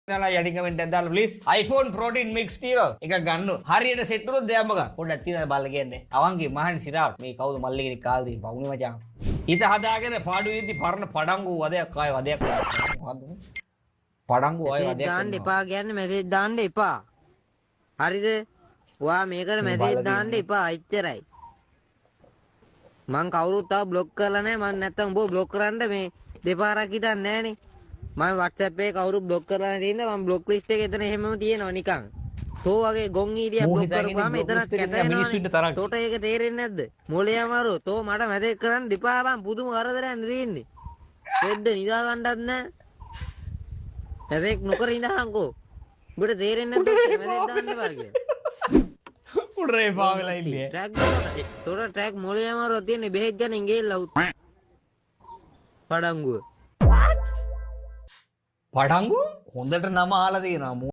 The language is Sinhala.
යටි කමෙන්ට් එකක් දාලා ප්ලීස්. iPhone protein mix තියෙනවා. එකක් ගන්න. හරියට සෙට් වුණොත් දෙයක් මග. පොඩ්ඩක් තියන බල්ල කියන්නේ. අවංගේ මහන් සිරාවට මේ කවුද මල්ලි කෙනෙක් කාලා තියෙන පවුනේ මචං. හිත හදාගෙන පාඩු ඉදි පරණ පඩංගු වදයක් ආයේ වදයක් කරනවා. පඩංගු ආයේ වදයක් දාන්න එපා කියන්නේ මැසේජ් දාන්න එපා. හරිද? ඔයා මේකට මැසේජ් දාන්න එපා. එච්චරයි. මං කවුරුත් තාම બ્લોක් කරලා නැහැ. මං නැත්තම් උඹව બ્લોක් කරන්න මේ දෙපාරක් හිටන්නේ නැහනේ. මම WhatsApp එකේ කවුරුත් બ્લોක් කරලා තියෙනවා. මම બ્લોක් ලිස්ට් එකේ එතන එහෙමම තියෙනවා නිකන්. තෝ වගේ ගොන් ඊඩියා બ્લોක් කරපුවාම එතනත් කැටෙනවා. තෝට ඒක තේරෙන්නේ නැද්ද? මොලේ අමාරු. තෝ මට මැසේජ් කරන්න දෙපා බං පුදුම කරදරයක් නෙදෙන්නේ. දෙද්ද නිදා ගන්නවත් නැහැ. මැසේජ් නොකර ඉඳහන්කෝ. උඹට තේරෙන්නේ නැද්ද මැසේජ් දාන්න එපා කියලා. උඩරේ පාවෙලා ඉන්නේ. ට්‍රැක් ගන්න. තොර ට්‍රැක් මොලේ අමාරුව තියෙන්නේ බෙහෙත් ගන්න ඉංගෙල්ලා උත්. පඩංගුව. පඩංගු හොඳට නම අහලා තියෙනවා.